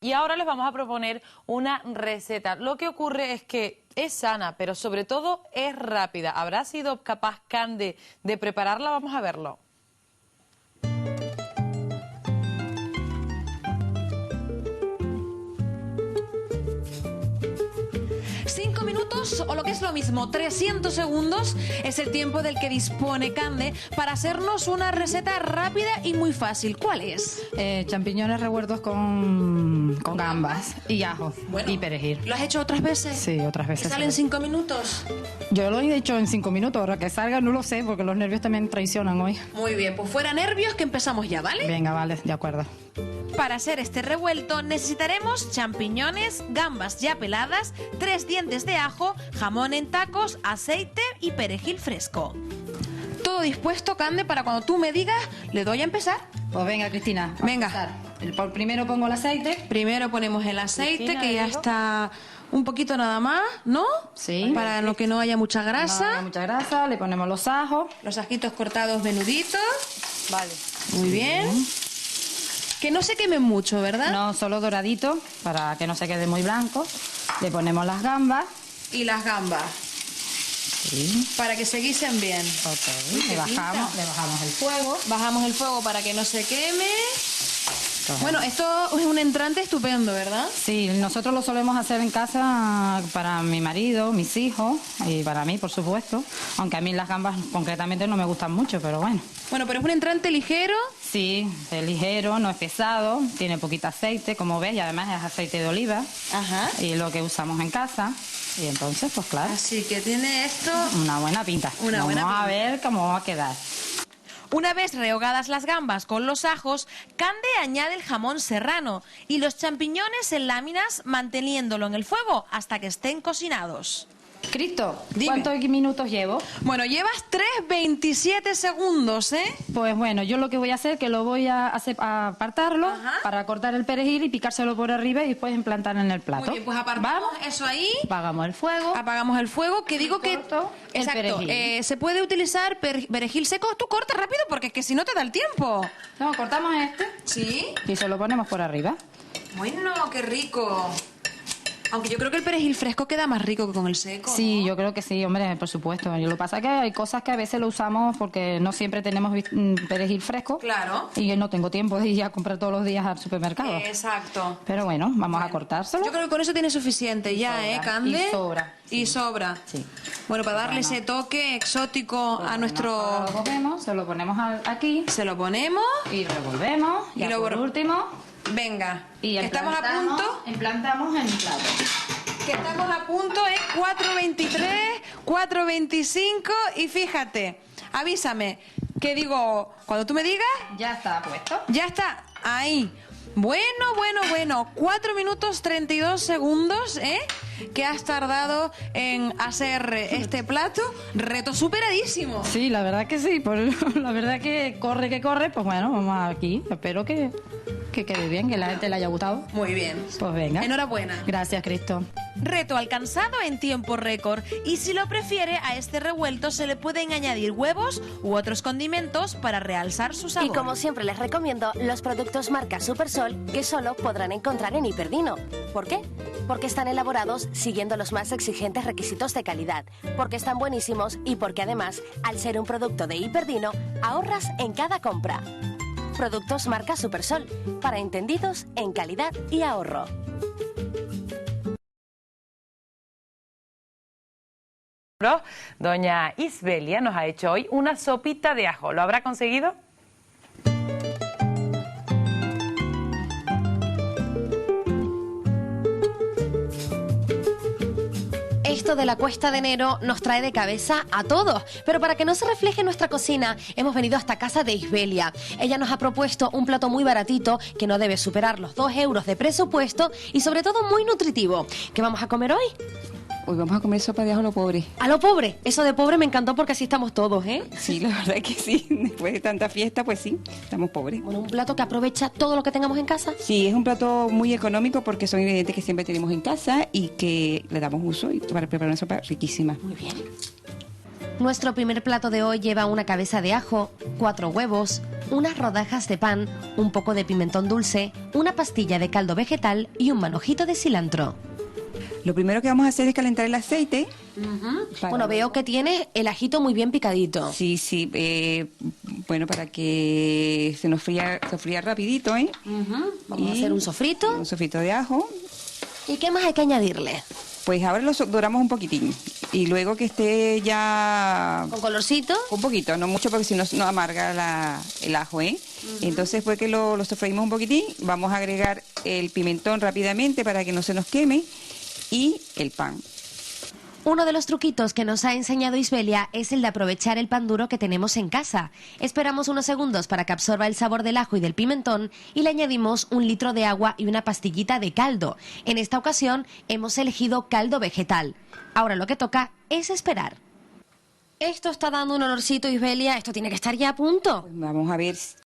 Y ahora les vamos a proponer una receta. Lo que ocurre es que es sana, pero sobre todo es rápida. ¿Habrá sido capaz Cande de prepararla? Vamos a verlo. O lo que es lo mismo, 300 segundos es el tiempo del que dispone Cande para hacernos una receta rápida y muy fácil. ¿Cuál es? Champiñones revueltos con gambas y ajo y perejil. ¿Lo has hecho otras veces? Sí, otras veces. ¿Sale en 5 minutos? Yo lo he hecho en 5 minutos, ahora que salga no lo sé porque los nervios también traicionan hoy. Muy bien, pues fuera nervios que empezamos ya, ¿vale? Venga, vale, de acuerdo. Para hacer este revuelto necesitaremos champiñones, gambas ya peladas, 3 dientes de ajo, jamón en tacos, aceite y perejil fresco. ¿Todo dispuesto, Cande, para cuando tú me digas, le doy a empezar? Pues venga, Cristina. Venga. Primero pongo el aceite. Primero ponemos el aceite, Cristina, que ya está un poquito nada más, ¿no? Sí. Para lo que no haya mucha grasa. No haya mucha grasa, le ponemos los ajos. Los ajitos cortados menuditos. Vale. Muy bien. Que no se quemen mucho, ¿verdad? No, solo doradito, para que no se quede muy blanco. Le ponemos las gambas. Y las gambas. Sí. Para que se guisen bien. Ok, le bajamos el fuego. Bajamos el fuego para que no se queme. Entonces, Bueno, esto es un entrante estupendo, ¿verdad? sí, nosotros lo solemos hacer en casa para mi marido, mis hijos y para mí, por supuesto. Aunque a mí las gambas concretamente no me gustan mucho, pero bueno. Bueno, pero es un entrante ligero. Sí, es ligero, no es pesado, tiene poquito aceite, como ves, y además es aceite de oliva. Ajá. Y lo que usamos en casa. Y entonces, pues claro, Así que tiene esto. una buena pinta. Vamos a ver cómo va a quedar. Una vez rehogadas las gambas con los ajos, Cande añade el jamón serrano y los champiñones en láminas, manteniéndolo en el fuego hasta que estén cocinados. Cristo, Dime. ¿cuántos minutos llevo? Bueno, llevas 3:27 segundos, ¿eh? Pues bueno, yo lo que voy a hacer, que lo voy a apartarlo. Ajá. Para cortar el perejil y picárselo por arriba y después implantar en el plato. Muy bien, pues apartamos eso ahí. Apagamos el fuego. Apagamos el fuego, que digo que... corto el Exacto, perejil. se puede utilizar perejil seco. Tú corta rápido porque es que si no te da el tiempo. No, cortamos este ¿Sí? y se lo ponemos por arriba. Bueno, qué rico. Aunque yo creo que el perejil fresco queda más rico que con el seco, Sí, ¿no? yo creo que sí, hombre, por supuesto. Y lo que pasa es que hay cosas que a veces lo usamos porque no siempre tenemos perejil fresco. Claro. Y yo no tengo tiempo de ir a comprar todos los días al supermercado. Exacto. Pero bueno, vamos a cortárselo. Yo creo que con eso tiene suficiente ya, sobra. ¿eh, Cande? Y sobra. Y sobra. Sí. Bueno, para darle Bueno. ese toque exótico Pues a bueno, nuestro... ahora lo cogemos, se lo ponemos aquí Se lo ponemos. y revolvemos. Y Y luego- por último, Venga. y Estamos a punto. implantamos en el plato. Que estamos a punto, ¿eh? 4:23, 4:25 y fíjate, avísame, que digo, cuando tú me digas, Ya está puesto. ya está ahí. Bueno, 4 minutos 32 segundos, ¿eh? Que has tardado en hacer este plato. Reto superadísimo. Sí, la verdad que sí. La verdad que corre, pues bueno, vamos aquí. Espero que quede bien, que la gente le haya gustado. Muy bien. Pues venga. Enhorabuena. Gracias, Cristo. Reto alcanzado en tiempo récord y si lo prefiere a este revuelto se le pueden añadir huevos u otros condimentos para realzar su sabor. Y como siempre les recomiendo los productos marca Supersol que solo podrán encontrar en Hiperdino. ¿Por qué? Porque están elaborados siguiendo los más exigentes requisitos de calidad, porque están buenísimos y porque además, al ser un producto de Hiperdino, ahorras en cada compra. Productos marca Supersol, para entendidos en calidad y ahorro. Doña Isbelia nos ha hecho hoy una sopita de ajo. ¿Lo habrá conseguido? Esto de la cuesta de enero nos trae de cabeza a todos, pero para que no se refleje en nuestra cocina, hemos venido hasta casa de Isbelia. Ella nos ha propuesto un plato muy baratito que no debe superar los 2 euros de presupuesto y sobre todo muy nutritivo. ¿Qué vamos a comer hoy? Hoy vamos a comer sopa de ajo a lo pobre. A lo pobre. Eso de pobre me encantó porque así estamos todos, ¿eh? Sí, la verdad es que sí. Después de tanta fiesta, pues sí, estamos pobres. Bueno, un plato que aprovecha todo lo que tengamos en casa. Sí, es un plato muy económico porque son ingredientes que siempre tenemos en casa y que le damos uso y para preparar una sopa riquísima. Muy bien. Nuestro primer plato de hoy lleva una cabeza de ajo, 4 huevos, unas rodajas de pan, un poco de pimentón dulce, una pastilla de caldo vegetal y un manojito de cilantro. Lo primero que vamos a hacer es calentar el aceite. Bueno, veo que tiene el ajito muy bien picadito. Sí, sí, bueno, para que se nos fría rapidito, ¿eh? Vamos a hacer un sofrito. Un sofrito de ajo. ¿Y qué más hay que añadirle? Pues ahora lo doramos un poquitín. Y luego que esté ya... ¿Con colorcito? Un poquito, no mucho porque si no, no amarga el ajo, ¿eh? Entonces, después que lo sofreímos un poquitín, vamos a agregar el pimentón rápidamente para que no se nos queme y el pan. Uno de los truquitos que nos ha enseñado Isbelia es el de aprovechar el pan duro que tenemos en casa. Esperamos unos segundos para que absorba el sabor del ajo y del pimentón y le añadimos 1 litro de agua y una pastillita de caldo. En esta ocasión hemos elegido caldo vegetal. Ahora lo que toca es esperar. Esto está dando un olorcito, Isbelia. Esto tiene que estar ya a punto. Pues vamos a ver